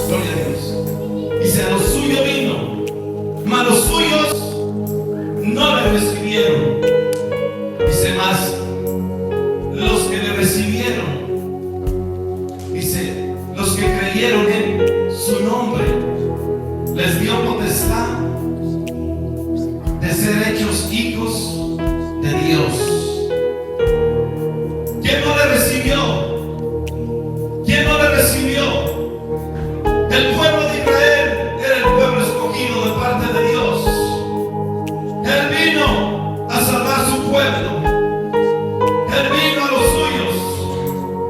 Gloria a Dios. Dice, a lo suyo vino, mas los suyos no le recibieron. Dice, más los que le recibieron, dice, los que creyeron en su nombre, les dio potestad de ser hechos hijos de Dios. ¿Quién no le recibió? ¿Quién no le recibió? El pueblo de Israel era el pueblo escogido de parte de Dios. Él vino a salvar su pueblo. Él vino a los suyos,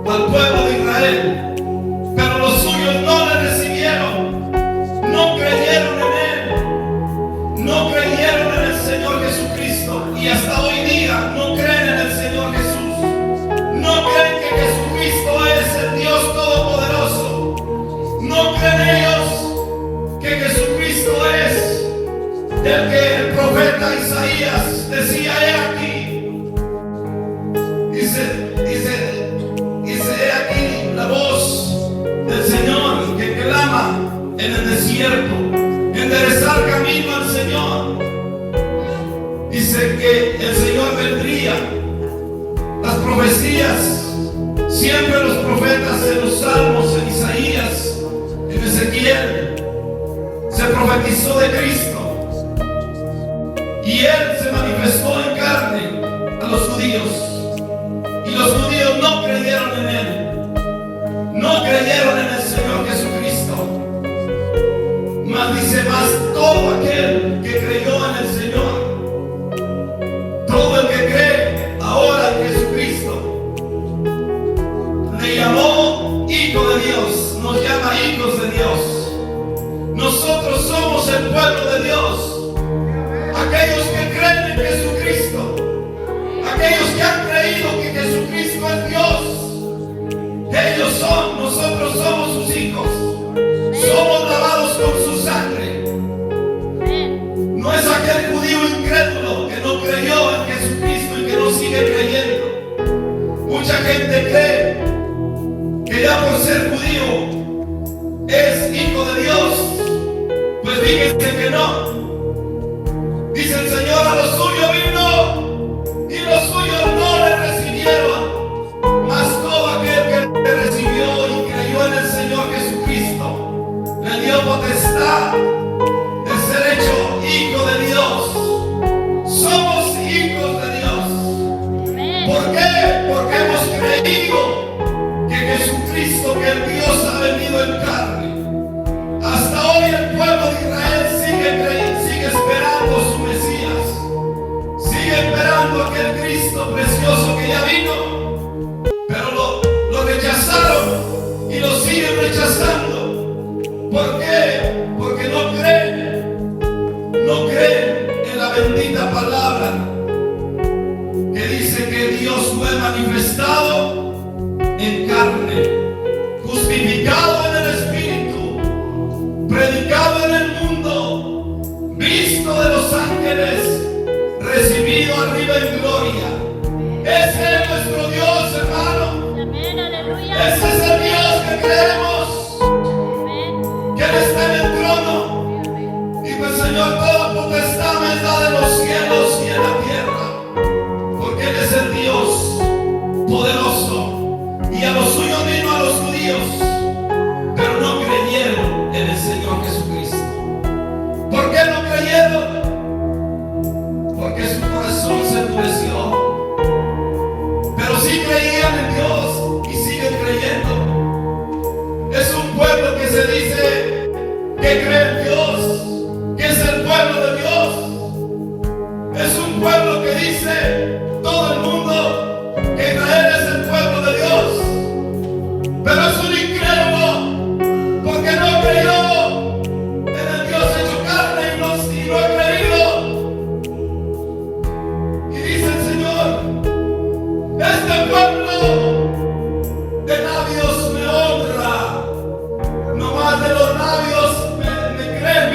al pueblo de Israel. Pero los suyos no le recibieron. No creyeron en Él. No creyeron en el Señor Jesucristo. Y hasta hoy día no creen en el Señor Jesús. No creen que Jesucristo es el Dios Todopoderoso. No creen ellos que Jesucristo es el que el profeta Isaías decía: he aquí. Dice, he aquí la voz del Señor que clama en el desierto, enderezar camino al Señor. Dice que el Señor vendría. Las profecías, siempre los profetas en los salmos, en Isaías, en Ezequiel, se profetizó de Cristo. Y Él se manifestó en carne a los judíos. Y los judíos no creyeron en Él. No creyeron en el Señor Jesucristo. Mas dice, más todo aquel que creyó en el Señor, todo el que cree ahora en Jesucristo, le llamó hijo de Dios, nos llama hijos de Dios. Nosotros somos el pueblo de Dios. Aquellos que creen en Jesucristo, aquellos que han creído que Jesucristo es Dios, ellos son, nosotros somos sus hijos. Somos lavados con su sangre. No es aquel judío incrédulo que no creyó en Jesucristo y que no sigue creyendo. Mucha gente cree que ya por ser judío es hijo de Dios. Pues fíjense que no. Dice el Señor, a lo suyo vino y los suyos no le recibieron. Mas todo aquel que le recibió y creyó en el Señor Jesucristo, le dio potestad de ser hecho hijo de Dios. Somos hijos de Dios. ¿Por qué? Porque hemos creído que Jesucristo, que el Dios ha venido en carne. Hasta hoy el pueblo de Israel sigue esperando su Mesías. Sigue esperando aquel Cristo precioso que ya vino. Pero lo rechazaron y lo siguen rechazando. ¿Por qué? Porque no creen en la bendita palabra que dice que Dios fue manifestado en carne, justificado en el Espíritu, predicado en el mundo, visto de los ángeles, recibido arriba en gloria. Ese es nuestro Dios, hermano. Amén, aleluya. Ese es el Dios que creemos, que Él está en el trono. Y pues, Señor, toda potestad me da de los cielos y en la tierra, porque Él es el Dios poderoso. Y a los suyos vino a los judíos, pero no creyeron en el Señor Jesucristo. ¿Por qué no creyeron? Porque su corazón se endureció. Pero sí creían en Dios y siguen creyendo. Es un pueblo que se dice que cree en Dios, que es el pueblo de Dios. Es un pueblo que dice todo el mundo que Israel es el pueblo de Dios. Pero es un incrédulo porque no creyó en el Dios hecho carne y no ha creído. Y dice el Señor, este pueblo de labios me honra, no más de los labios me creen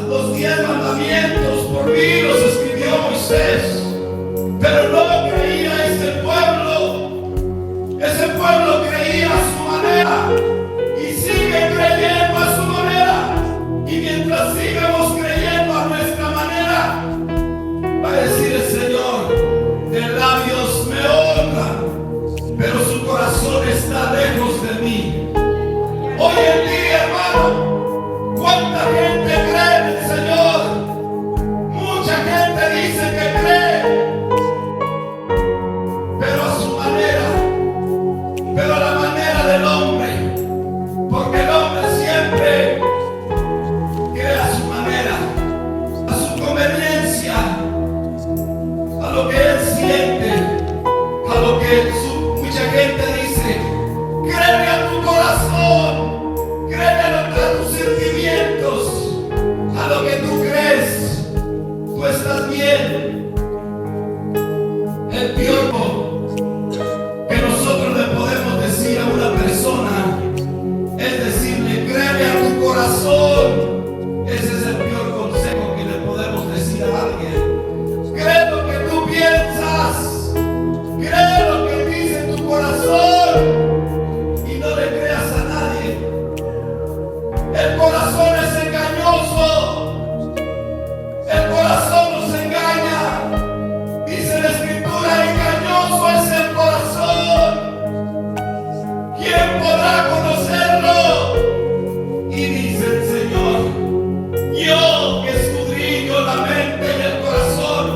los 10 mandamientos por mí los escribió Moisés, pero no creía ese pueblo. Ese pueblo creía a su manera y sigue creyendo a su manera. Y mientras sigamos creyendo a nuestra manera, va a decir el Señor: de labios me honran, pero su corazón está lejos de mí. Hoy en día, hermano, ¿cuánta gente cree en el Señor? Mucha gente dice que cree, pero a su manera, pero a la manera del hombre, porque el hombre siempre cree a su manera, a su conveniencia, a lo que él siente, a lo que mucha gente dice. Créeme a tu corazón, créeme a tus sentimientos, a lo que tú crees. Tú estás bien. El piropo que nosotros le podemos decir a una persona es decirle: créeme a tu corazón. Ese es el peor consejo que le podemos decir a alguien. Cree lo que tú piensas, cree lo que dice tu corazón. No le creas a nadie. El corazón es engañoso. El corazón nos engaña. Dice la Escritura: engañoso es el corazón. ¿Quién podrá conocerlo? Y dice el Señor: yo que escudriño la mente y el corazón,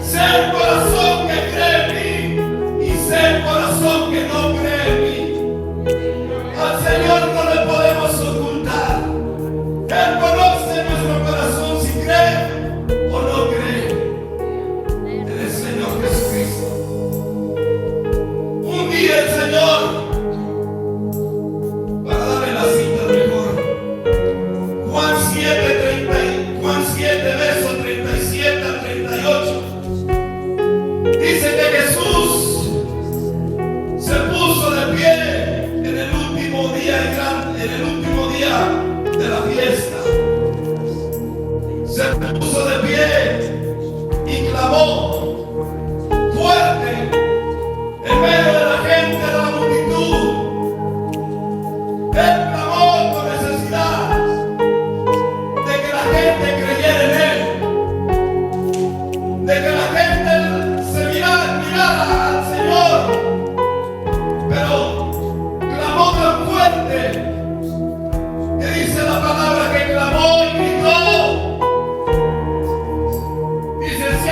sé el corazón que cree en mí y sé el corazón que no cree en mí. Al Señor no le podemos ocultar. Él conoce nuestro corazón, si cree o no cree en el Señor Jesucristo. Un día el Señor, para darle la cita mejor, Juan 7, versos 37 al 38, dice que Jesús se puso de pie en el último día de la fiesta. Se puso de pie y clamó fuerte en medio de la gente, de la multitud. Él clamó con necesidad de que la gente creyera en él, de que la gente se mirara al Señor. Pero clamó tan fuerte que dice la palabra que clamó y gritó. Dice: si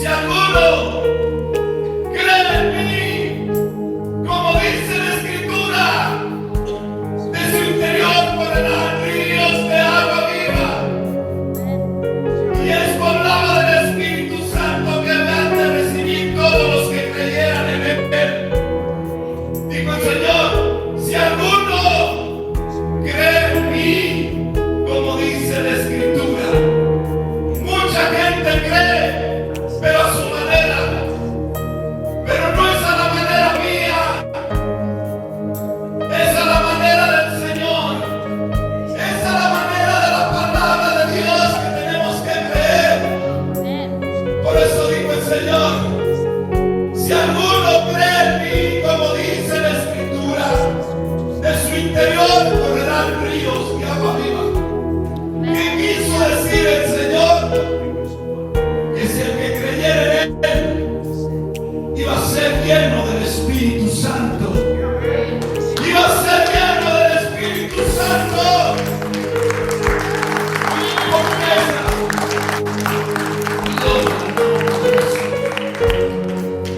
alguno cree en mí, como dice la Escritura, de su interior correrán ríos de agua viva. Y esto hablaba del Espíritu Santo que habían de recibir todos los que creyeran en él. Dijo el Señor: si alguno cree en mí, como dice la Escritura. Mucha gente cree, pero a su manera. Pero no es a la manera mía, es a la manera del Señor, es a la manera de la palabra de Dios que tenemos que creer. Por eso dijo el Señor: si alguno cree en mí, como dice la Escritura, de su interior correrán ríos de agua viva. ¿Qué quiso decir el Señor? Que si el que creyera en él iba a ser lleno del Espíritu Santo, iba a ser lleno del Espíritu Santo.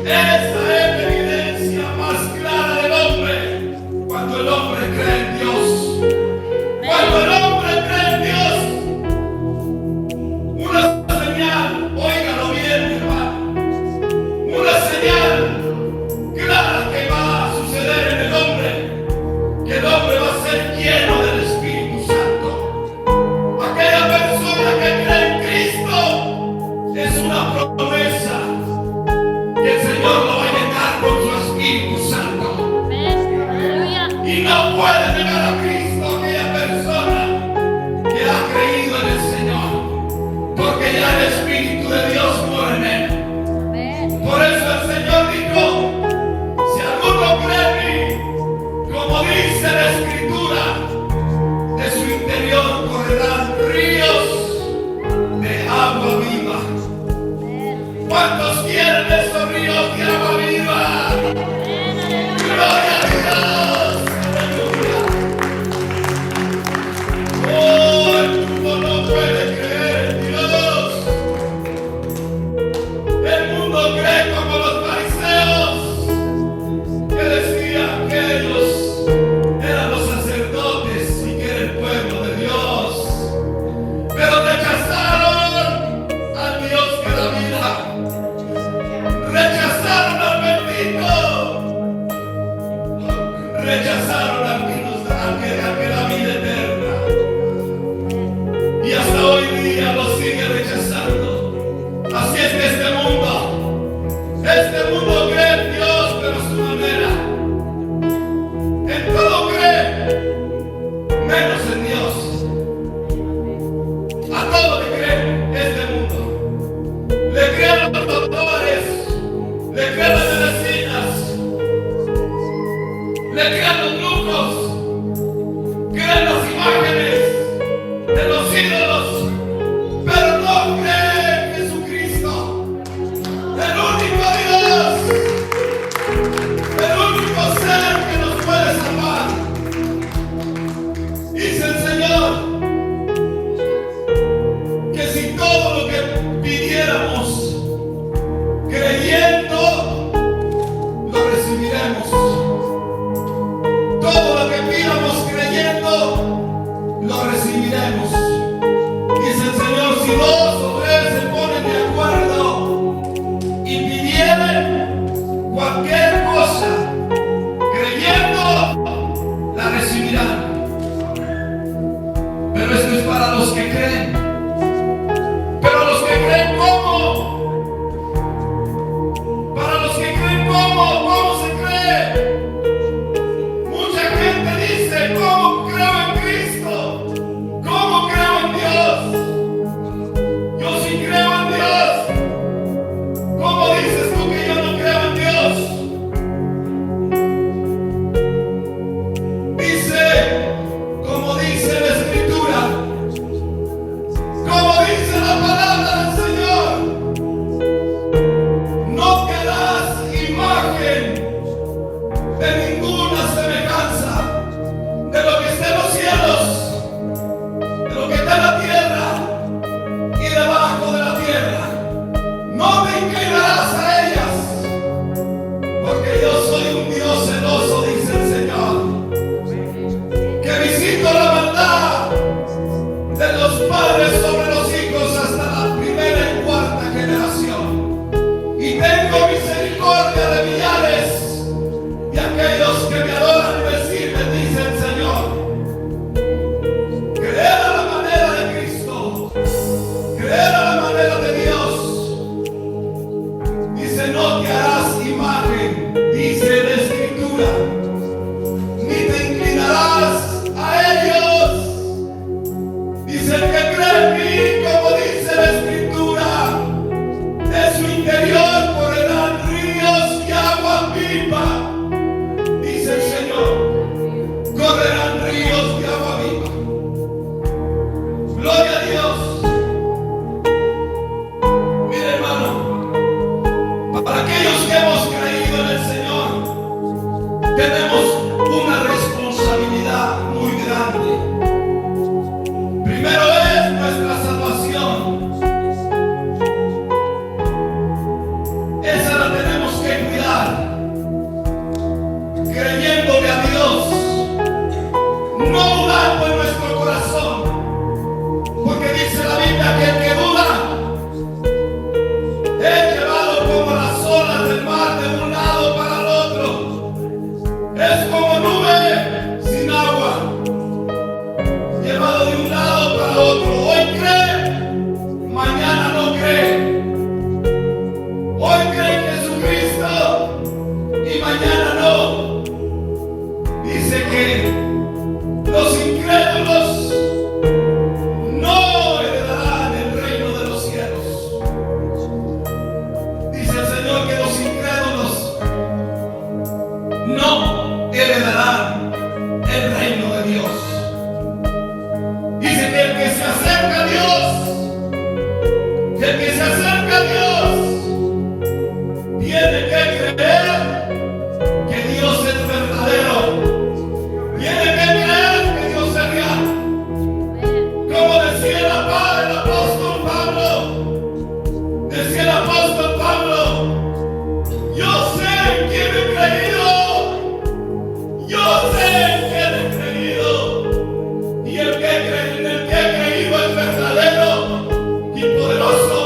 Esa es la evidencia más clara del hombre, cuando el hombre cree en Dios. Cuando el hombre cree en Dios, una señal, óigalo bien, hermano, una señal clara que va a suceder en el hombre, que el hombre va a ser lleno del Espíritu Santo. Aquella persona que cree en Cristo es una promesa que el Señor lo va a llenar con su Espíritu Santo. Y no puede negar a Cristo aquella persona menos en Dios. A todo le creen este mundo. Le creen a los doctores, le creen a las medicinas, le creen a los brujos, creen las imágenes de los ídolos, pero no creen en Jesucristo, el único Dios, el único ser que nos puede salvar. Dice el Señor que si todo lo que pidiéramos creyendo, lo recibiremos. Todo lo que pidamos creyendo, lo recibiremos. Dice el Señor, si dos o tres se ponen de acuerdo y pidieren cualquier cosa, creyendo, la recibirán. Pero esto es para los que creen. Pero los que creen, ¿cómo? Para los que creen, ¿cómo? ¿Cómo se cree? Mucha gente dice, ¿cómo creo en Cristo? ¿Cómo creo en Dios? Yo sí creo en Dios. ¿Cómo dices tú que yo no creo en Dios? Dice, como dice la Escritura, como dice la palabra del Señor, no quedarás imagen de ninguna semejanza de lo que está en los cielos, de lo que está en la tierra y debajo de la tierra. No te inclinarás a ellas, porque yo soy un Dios celoso, dice el Señor, que visito la maldad de los padres sobre los hijos hasta la primera y cuarta generación. Y tengo misericordia de millares de aquellos que me adoran y me sirven, dice el Señor. Creer a la manera de Cristo, creer a la manera de Dios. Dice, no te harás imagen, dice la Escritura, ni te inclinarás a ellos. Dice el que cree en mí, como dice la Escritura, de su interior correrán ríos y agua viva. Dice el Señor, correrán ríos de agua viva. Gloria a Dios. Mire, hermano, para aquellos que hemos creído en el Señor, tenemos una responsabilidad muy grande. Primero es nuestra salvación. Esa la tenemos que cuidar, creyéndole a Dios, no dudando en nuestro corazón, porque dice la Biblia que el que duda es llevado como las olas del mar de un lado para el otro, es como nube sin agua, llevado de un lado para otro. Hoy cree, mañana no cree. Hoy cree en Jesucristo y mañana no. Dice que los incrédulos no heredarán el reino de los cielos. Dice el Señor que los incrédulos no heredarán el reino de Dios. Dice que el que se acerca a Dios, tiene que creer que Dios es verdadero. Tiene que creer que Dios es real. Como decía el apóstol Pablo, yo sé en quién he creído. Yo sé en quién he creído. Y en el que he creído es verdadero y poderoso.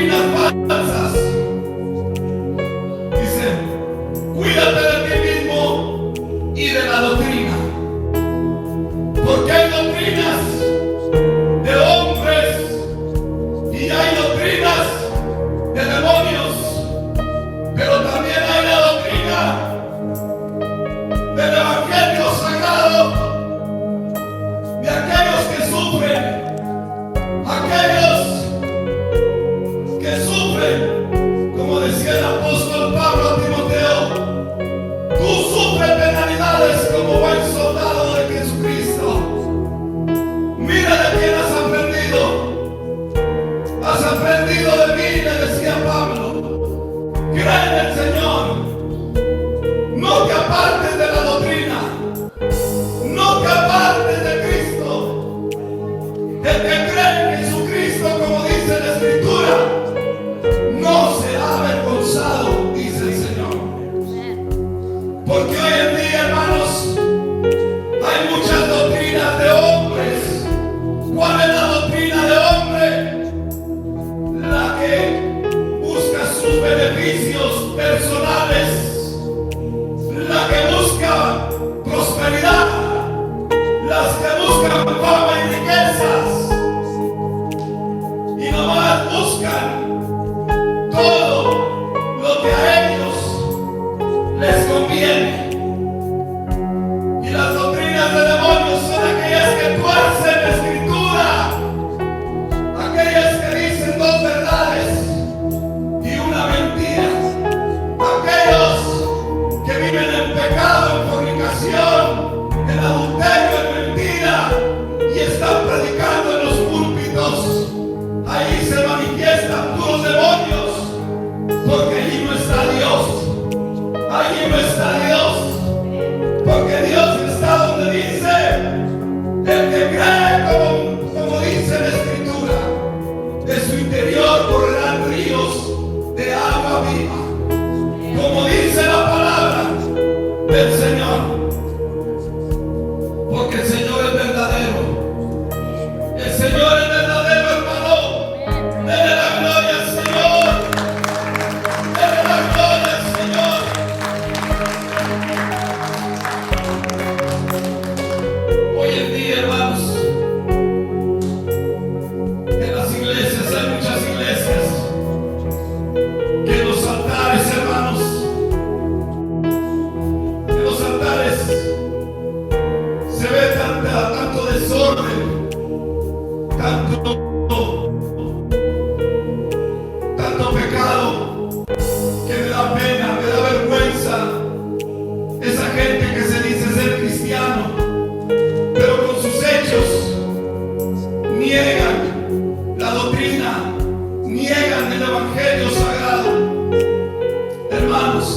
doctrinas falsas. Dice, cuídate de ti mismo y de la doctrina. Porque hay doctrinas de hombres y hay doctrinas de demonios. Pero también hay la doctrina del Evangelio sagrado, de aquellos que sufren, como decía el apóstol Pablo a Timoteo, tú sufres penalidades como buen soldado de Jesucristo. Mira de quién has aprendido. Has aprendido de mí, le decía Pablo. Cree en el Señor. No te apartes de la doctrina. No te apartes de Cristo. El que cree en Jesucristo, como dice la Escritura, no será avergonzado, dice el Señor. Porque hoy en día, hermanos, hay muchas doctrinas de hombres. ¿Cuál es la doctrina de hombre? La que busca sus beneficios personales, la que busca prosperidad, las que buscan fama y riquezas, y nomás buscan todo lo que a ellos les conviene. Y las doctrinas de demonios son aquellas que tuercen la Escritura, aquellas que dicen dos verdades y una mentira, aquellos que viven en pecado, en fornicación, en adulterio, en mentira, y están predicando en los púlpitos. Ahí se manifiestan puros demonios, porque allí no está Dios. Allí no está Dios, porque Dios está donde dice, el que cree, como dice la Escritura, de su interior correrán ríos de agua viva, como dice la palabra del Señor. Porque el Señor es verdadero. El Señor es verdadero, hermano. Dele la gloria al Señor. Dele la gloria al Señor. Hoy en día, hermanos, en las iglesias hay muchas iglesias que en los altares, hermanos, en los altares se ve tanto desorden, tanto pecado, que me da pena, me da vergüenza esa gente que se dice ser cristiano, pero con sus hechos niegan la doctrina, niegan el Evangelio sagrado. Hermanos,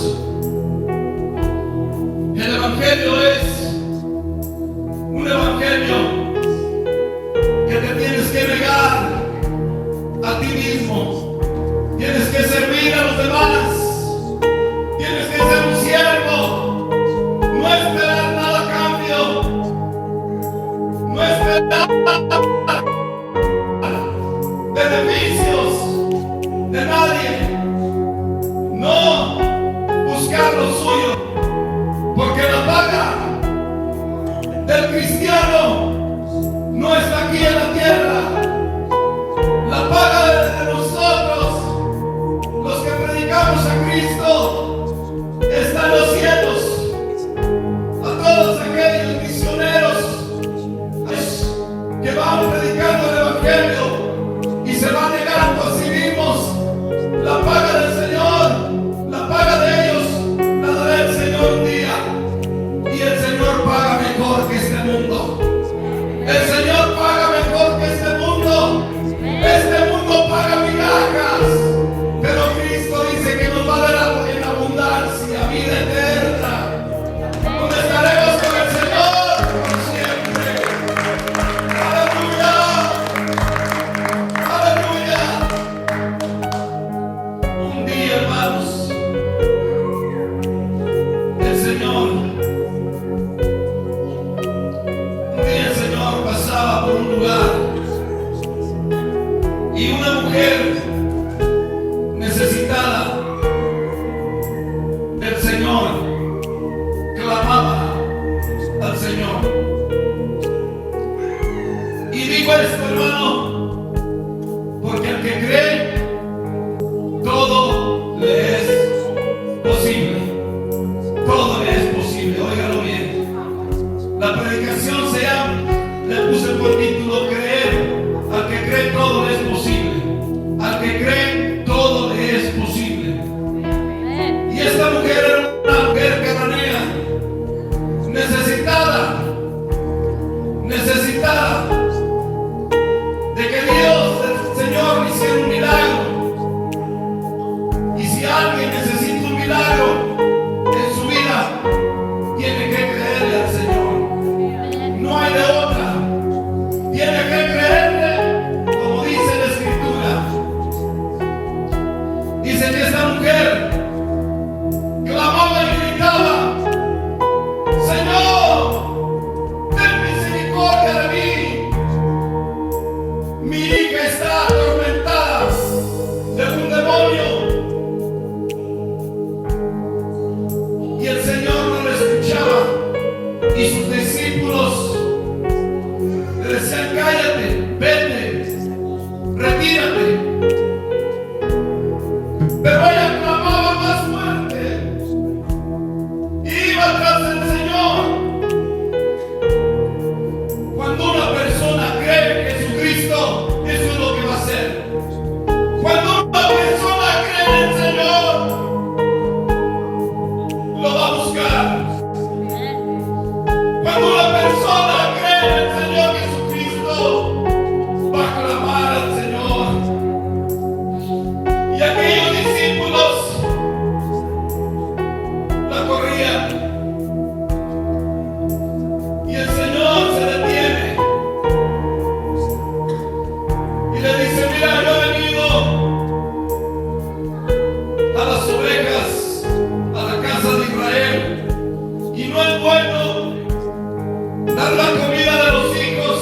el Evangelio es un Evangelio que te tienes que negar a ti mismo, tienes que servir a los demás, tienes que ser un siervo, no esperar nada a cambio, no esperar beneficios de nadie, no buscar lo suyo, porque la paga del cristiano no está aquí en la tierra. La paga de nosotros, los que predicamos a Cristo, está en los cielos. A todos aquellos misioneros que van predicando el Evangelio y se van negando a sí mismos, la paga del Señor, la paga de ellos, la dará el Señor un día. Y el Señor paga mejor que este mundo. El Señor paga mejor que este mundo. Este mundo paga migajas, pero Cristo dice que nos va a dar en abundancia. Dice que esta mujer clamaba y gritaba: Señor, ten misericordia de mí. Mi hija está atormentada de un demonio. Y el Señor no le escuchaba. Y sus discípulos le decían: cállate, vete, retírate. Pero ella clamaba más fuerte. Iba tras el Señor. Cuando una persona cree en Jesucristo, eso es lo que va a hacer. Cuando una persona cree en el Señor, lo va a buscar. Cuando una persona cree en el Señor Jesucristo, va a clamar al Señor. Y aquellos discípulos la corrían. Y el Señor se detiene y le dice: mira, yo he venido a las ovejas, a la casa de Israel, y no es bueno dar la comida de los hijos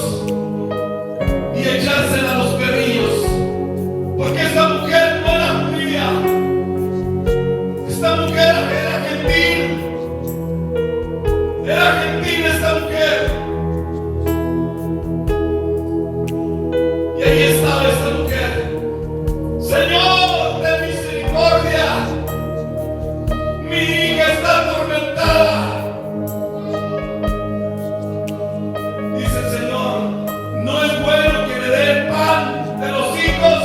y echársela a los perrillos, porque esta mujer no era judía, esta mujer era gentil, esta mujer. Y ahí estaba esta mujer: Señor, ten misericordia, mi hija está atormentada. Dice el Señor: no es bueno que le dé el pan de los hijos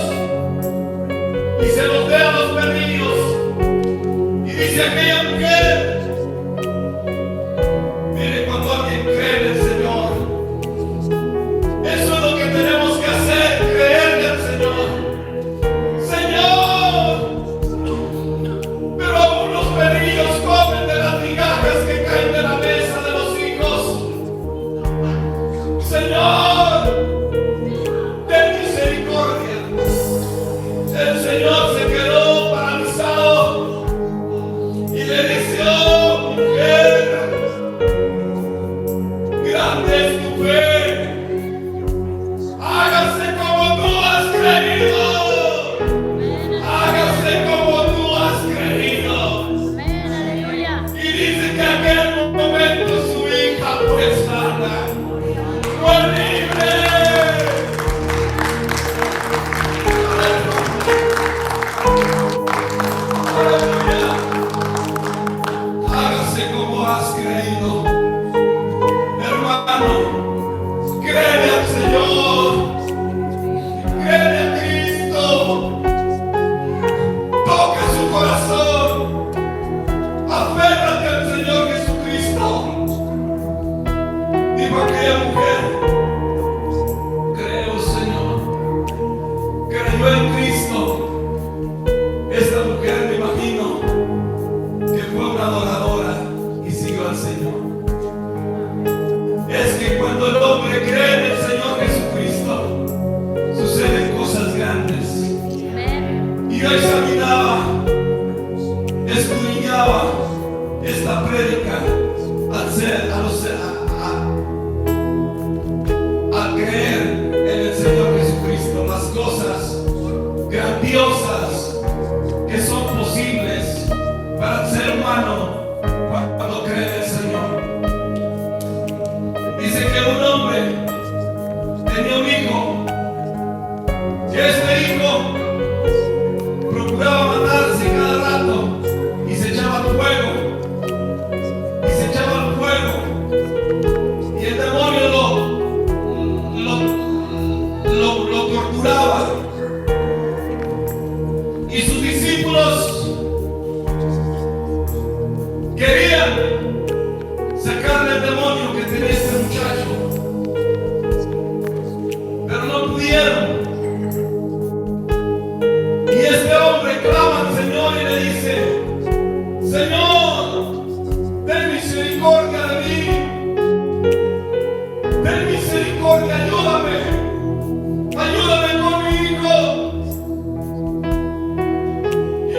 y se los dé a los perrillos. Y dice aquella mujer: mire, cuando alguien cree en el Señor, eso es lo que tenemos que hacer, creerle al Señor. Señor, pero algunos perrillos comen de las migajas que caen de la mesa de los hijos. Señor, ten misericordia. El Señor se quedó paralizado y le dice: oh mujer, grande es tu fe, hágase como tú has creído, hágase como tú has creído. Y dice que en aquel momento su hija fue sana, fue libre. Aleluya. Hágase como has creído. Hermano, créele al Señor, créele a Cristo, toca su corazón, aférrate al Señor Jesucristo. Dijo aquella mujer: creo, Señor. Creyó en Cristo. Esta mujer, me imagino que fue una adoradora y siguió al Señor. Es que cuando el hombre cree en el Señor Jesucristo, suceden cosas grandes. Y yo examinaba, escudriñaba esta prédica al creer en el Señor Jesucristo, las cosas grandiosas que son posibles para el ser humano cuando cree en el Señor. Dice que un hombre tenía un hijo, y este hijo procuraba matarse cada rato y se echaba al fuego, y el demonio lo torturaba. Y sus discípulos querían sacarle el demonio que tenía este muchacho, pero no pudieron. Y este hombre clama al Señor y le dice: Señor, ten misericordia de mí, ten misericordia, ayúdame con mi hijo. Y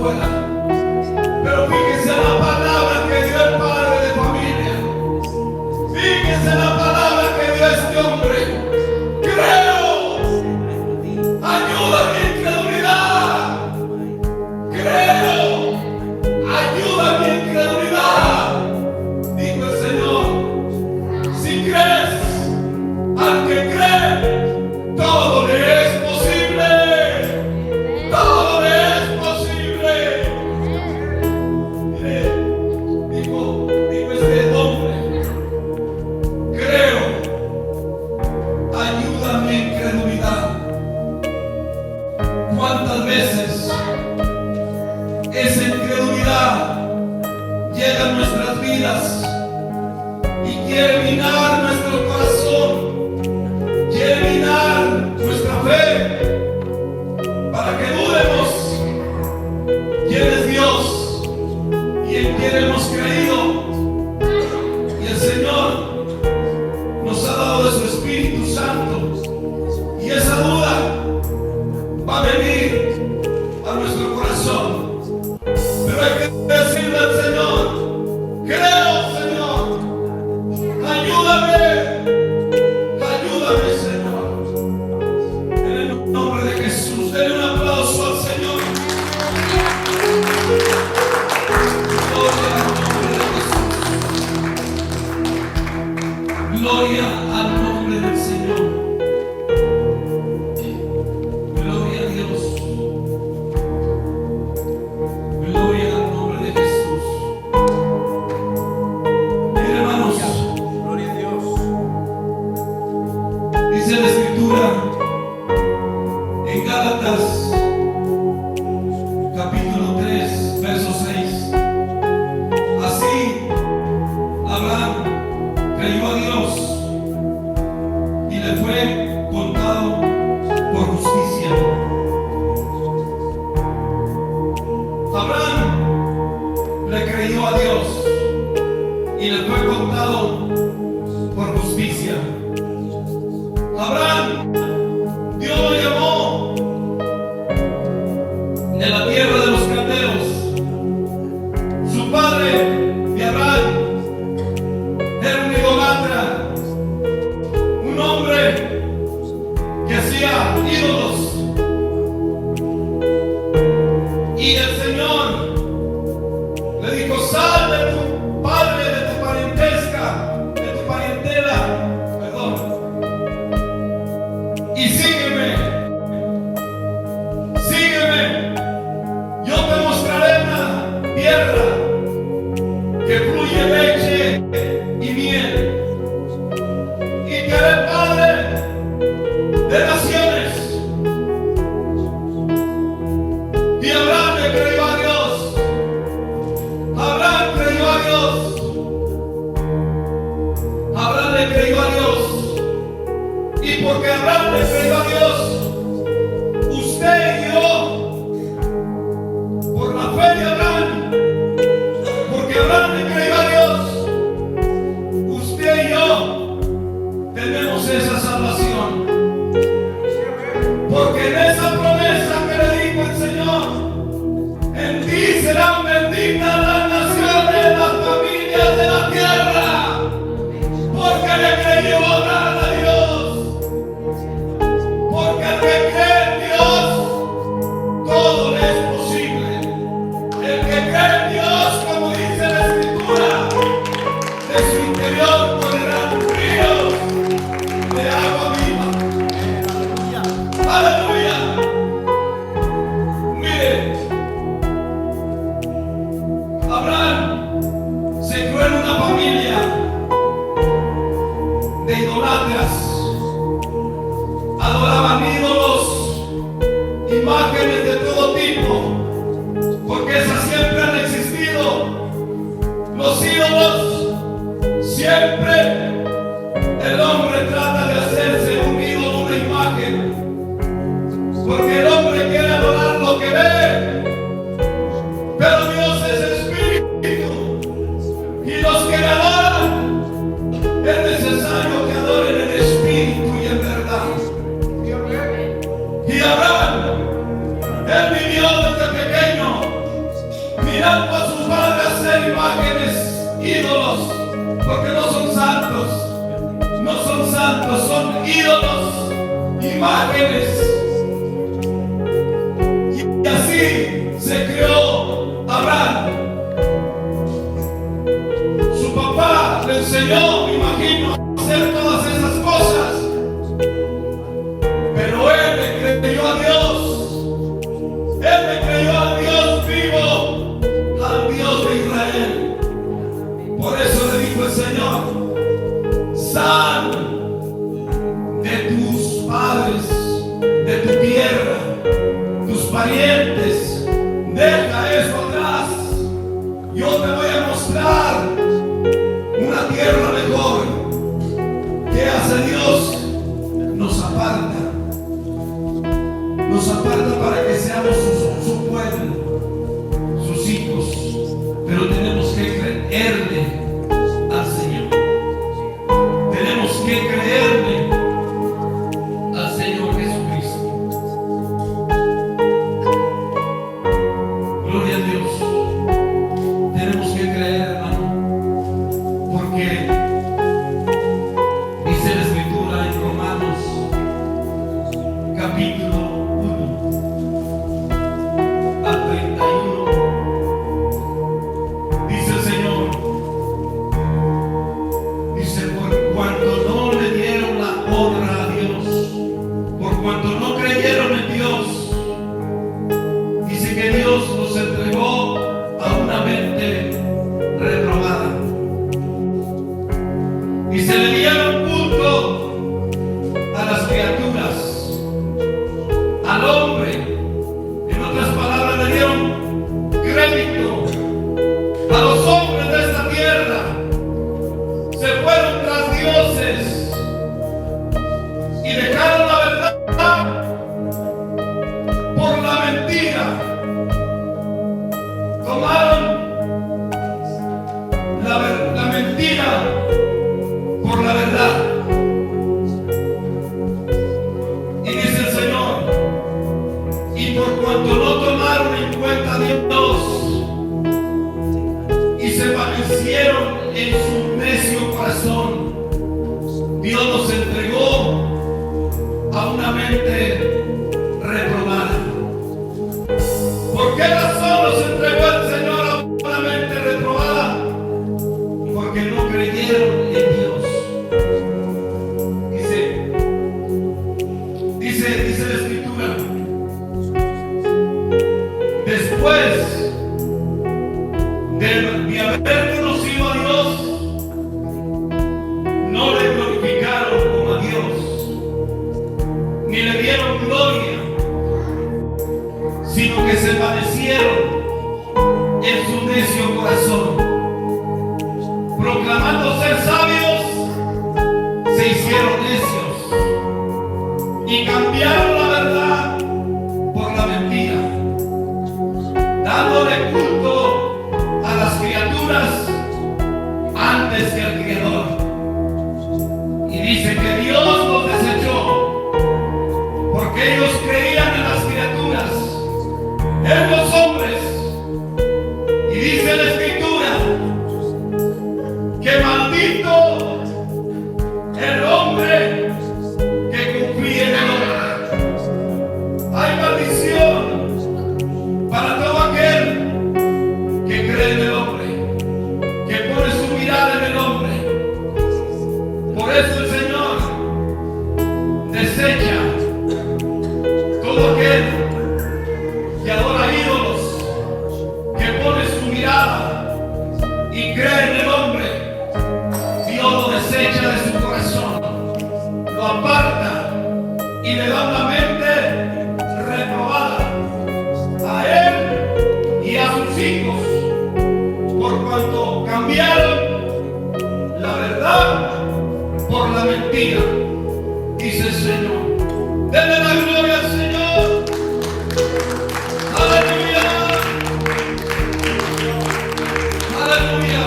afuera. Pero fíjense la palabra que dio el padre de familia. Fíjense la palabra que dio este hombre. Creo. Ayuda a mi incredulidad. Creo. Ayuda a mi incredulidad. Dijo el Señor. Si crees, al que cree, todo le es posible. Todo le es posible. Mire, dijo este hombre, creo, ayuda a mi incredulidad. ¿Cuántas veces esa incredulidad llega a nuestras vidas y quiere minar nuestro corazón, quiere minar nuestra fe, para que dudemos quién es Dios y en quién hemos creído? Y el Señor nos ha dado de su Espíritu Santo, y esa duda va a venir a nuestro corazón, pero hay que decirle al Señor, creo, Señor, ayúdame, ayúdame, Señor, en el nombre de Jesús. Denle un aplauso al Señor. Gloria al nombre del Señor. Gloria a Dios. Gloria al nombre de Jesús. Miren, hermanos, Gloria a Dios. dice la Escritura en Gálatas capítulo 3, verso 6. Así Abraham creyó a Dios y le fue contado por justicia. Abraham le creyó a Dios y le fue contado por justicia. Abraham, Dios lo llamó de la tierra de los caldeos. Su padre de Abraham era un idólatra, un hombre que hacía ídolos. Y el Señor le dijo: sal de tu padre, de tu parentesca, de tu parentela, perdón, y sígueme. Sígueme. Yo te mostraré una tierra que fluye leche y miel, y te haré padre de naciones. Y Abraham le creyó a Dios. Abraham creyó a Dios. Abraham le creyó a Dios. Y porque Abraham le creyó a Dios, usted y yo, por la fe de Abraham, porque Abraham le creyó a Dios, usted y yo tenemos esa salvación. Porque en esa promesa que le dijo el Señor, en ti serán benditas las naciones, las familias de la tierra, porque le creyó Abraham a Dios. Porque al que cree en Dios, todo le es posible. El que cree en Dios, como dice la Escritura, de su interior correrán ríos de agua viva. Aleluya. Mire, cuando son ídolos, imágenes. Y así se creó Abraham. Su papá le enseñó, me imagino, a hacer todas esas cosas, pero él le creyó a Dios. Él le creyó al Dios vivo, al Dios de Israel. Por eso le dijo el Señor: sal de tus padres, de tu tierra, tus parientes, deja eso atrás. Yo te voy a mostrar una tierra mejor. ¿Qué hace Dios? Nos aparta para que seamos su pueblo, sus hijos. Pero tenemos que creerle al Señor. Tenemos que creerle al Señor Jesucristo. Gloria a Dios. Tenemos que creer, hermano, porque dice la Escritura en Romanos capítulo 1 al 31. Dice el Señor, dice: por cuanto no le dieron la honra a Dios, por cuanto no creyeron en Dios, dice que Dios los entregó a una mente reprobada. Y se le dieron culto a las criaturas, al hombre. En otras palabras, le dieron crédito a los hombres de esta tierra. Se fueron tras dioses y dejaron la verdad por la mentira. Tomaron la mentira por la verdad. Y dice el Señor: y por cuanto no tomaron en cuenta a Dios y se envanecieron en su necio corazón, Dios los entregó a una mente reprobada. ¿Por qué razón los entregó el Señor a una mente reprobada? Porque no creyeron en Dios. Dice la Escritura: después de haber conocido a Dios, no le glorificaron como a Dios, ni le dieron gloria, sino que se envanecieron en su necio corazón. Proclamando ser sabios, se hicieron necios y cambiaron la verdad por la mentira, dándole culto a las criaturas antes que al Creador. Y dice que Dios los desechó porque ellos creían en las criaturas, en los hombres. Y dice la Escritura que maldito el hombre que confía en el hombre. Hay maldición para todo aquel que cree en el hombre, que pone su mirada en el hombre. Por eso el Señor desecha todo aquel que adora ídolos, que pone su mirada y cree en el hombre. Dios lo desecha de su corazón, lo aparta y le da una mente reprobada a él y a sus hijos, por cuanto cambiaron la verdad por la mentira. Dice el Señor. Denle la gloria al Señor. Aleluya. Aleluya.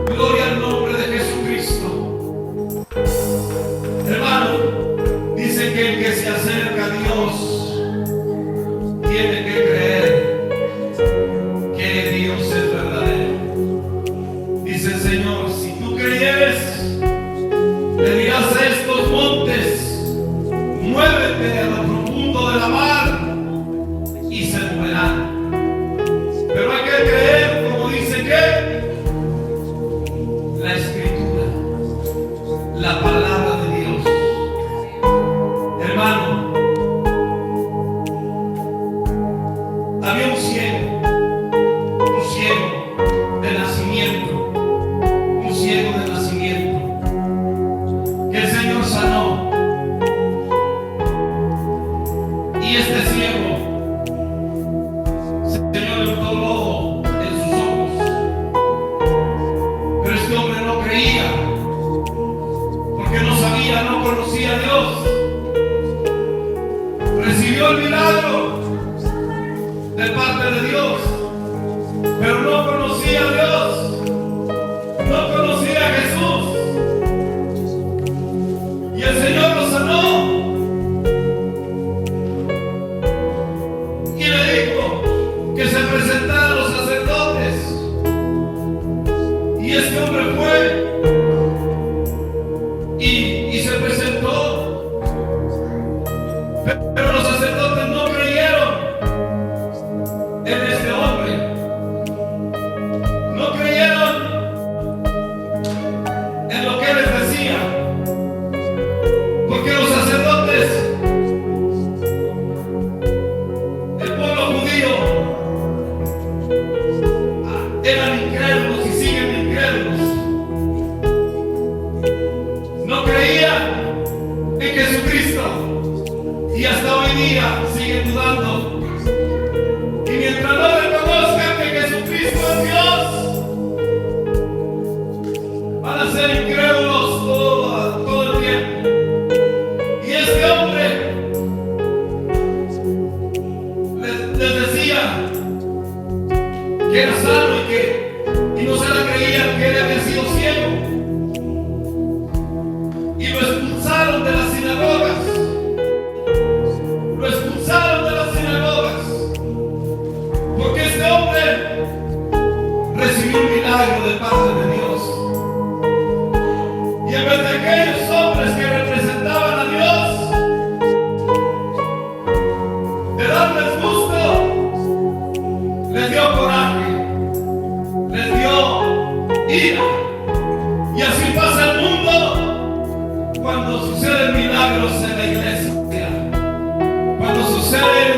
Gloria al nombre de Jesucristo. Hermano, dice que el que se acerca a Dios tiene que creer que Dios es verdadero. Dice el Señor: si tú creyeres había un ciego de nacimiento, un ciego de nacimiento, que el Señor sanó. Y este ciego, el Señor le botó lodo en sus ojos, pero este hombre no creía, porque no sabía, no conocía a Dios. Recibió el milagro de parte de Dios, pero no conocía a Dios, no conocía a Jesús. Y el Señor lo sanó y le dijo que se presentaran los sacerdotes. Y este hombre fue y se presentó, pero los sacerdotes no creyeron en este hombre, no creyeron en lo que él les decía, porque los sacerdotes, el pueblo judío, eran incrédulos y siguen incrédulos. No creían en Jesucristo y hasta hoy día siguen dudando. Y mientras no reconozcan que Jesucristo es Dios, van a ser incrédulos todo el tiempo. Y este hombre les decía que era sano y no se la creían que él había sido ciego. Y lo expulsaron de las sinagogas. Lo expulsaron de las sinagogas, porque este hombre recibió un milagro de parte de Dios. Y en vez de aquellos hombres que representaban a Dios, de darles gusto, les dio coraje, les dio ira. Y así pasa el mundo cuando suceden milagros en la iglesia. Cuando suceden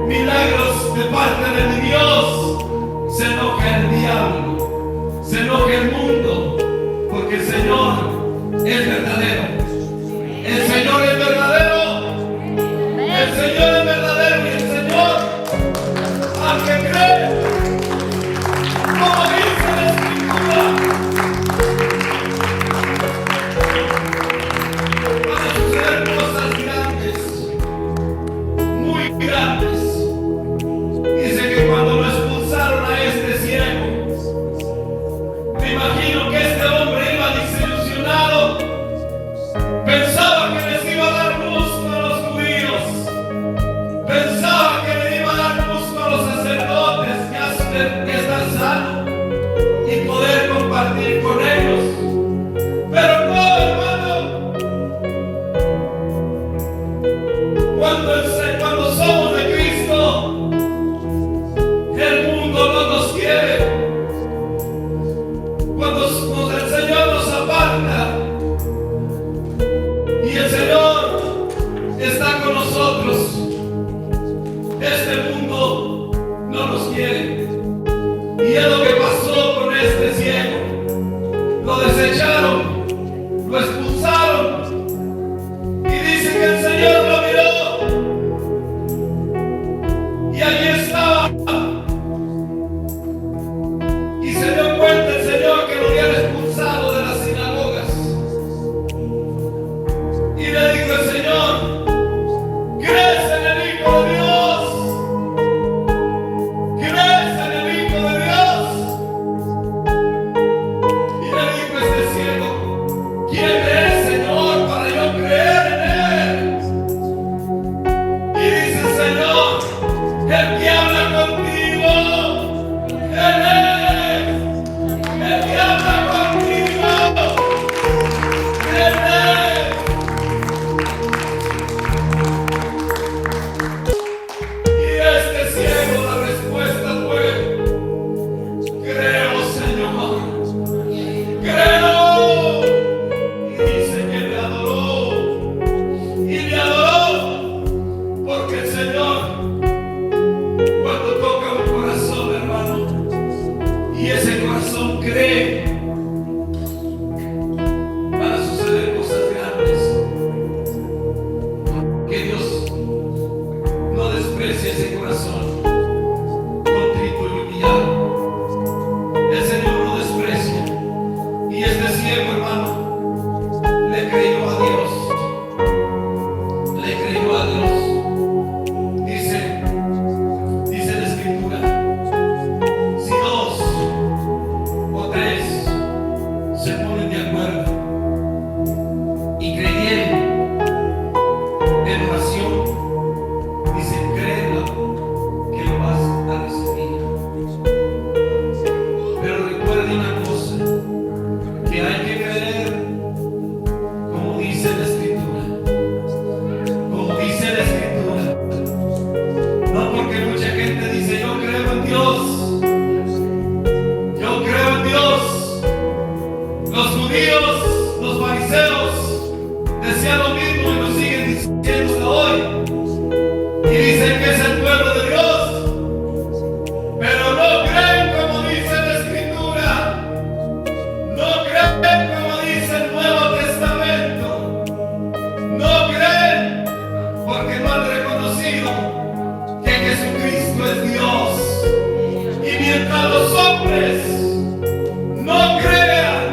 milagros de parte de Dios, se enoja el diablo, se enoja el mundo, porque el Señor es verdadero. El Señor es verdadero. El Señor es verdadero y el Señor, al que cree, como dice la Escritura, van a suceder cosas grandes, muy grandes. Dice que cuando lo expulsaron a este ciego, me imagino que este hombre iba desilusionado, pensaba que les iba a dar gusto a los judíos, pensaba que le iba a dar gusto a los sacerdotes que están sanos y poder compartir con ellos. Pero no, hermano, cuando somos de Cristo, el mundo no nos quiere. Cuando el Señor nos aparta y el Señor está con nosotros, este mundo no nos quiere. Y es lo que pasó con este ciego. Lo desecharon, lo expulsaron. Y dice que el Señor lo miró y allí estaba. Y se dio cuenta el Señor que lo habían expulsado de las sinagogas. Y le dijo el Señor: ¿crees en el Hijo de Dios? ¿Crees en el Hijo de Dios? Y le dijo este ciego: ¿quién es, Señor, para yo creer en Él? Y dice el Señor: el que habla contigo Dios. Yo creo en Dios. Los judíos, los fariseos decían lo mismo y lo siguen diciendo hasta hoy. Y dicen que es el pueblo de Dios, pero no creen como dice la Escritura. No creen como dice el Nuevo Testamento. No creen porque no han reconocido que Jesucristo es Dios. Y mientras los hombres no crean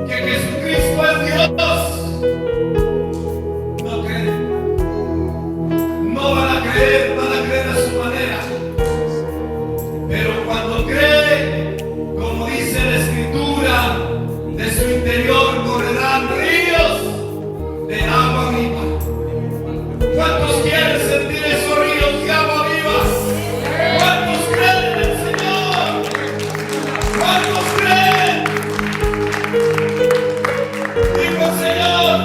que Jesucristo es Dios, no creen. No van a creer, van a creer a su manera. Pero cuando creen, como dice la Escritura, de su interior correrán ríos de agua viva. ¿Cuántos quieren sentir esos ríos de agua viva? ¿Cuántos creen en el Señor? ¿Cuántos creen? Dijo el Señor,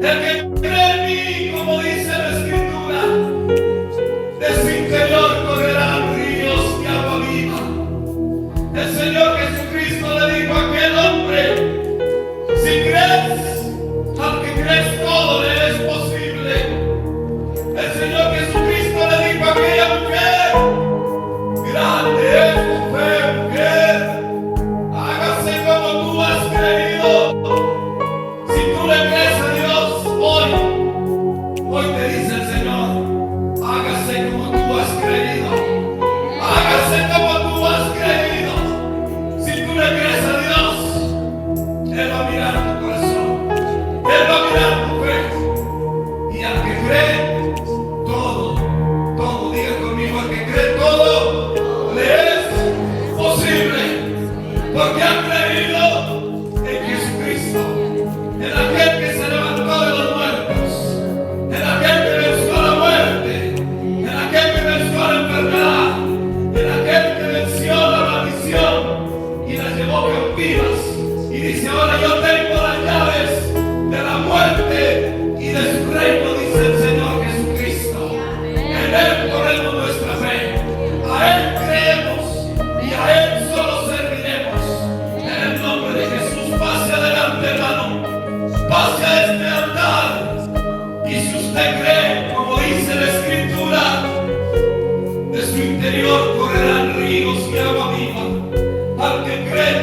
el que cree en mí, como dice la Escritura, de su interior correrán ríos de agua viva. El Señor Jesucristo le dijo a aquel hombre: si crees, al que crees todo le es posible. El Señor Jesucristo le dijo a aquella mujer: grande es tu fe, mujer, hágase como tú has creído. Si tú le crees a Dios hoy te dice el Señor: hágase como tú has creído. Hágase como tú has creído. Si tú le crees a Dios, Él va a mirar tu corazón. Él va a mirar tu fe. Y al que cree, todo, diga conmigo, al que cree todo, le es posible. Porque ha creído en Jesucristo, en aquel que se levantó de los muertos, en aquel que venció a la muerte, en aquel que venció a la enfermedad, en aquel que venció la maldición y las llevó cautivas. Y dice: ahora yo tengo las llaves de la muerte y de su reino, dice el Señor Jesucristo. En Él ponemos nuestra fe, a Él creemos y a Él solo serviremos. En el nombre de Jesús, pase adelante, hermano, pase a este altar. Y si usted cree, como dice la Escritura, de su interior correrán ríos de agua viva. Al que cree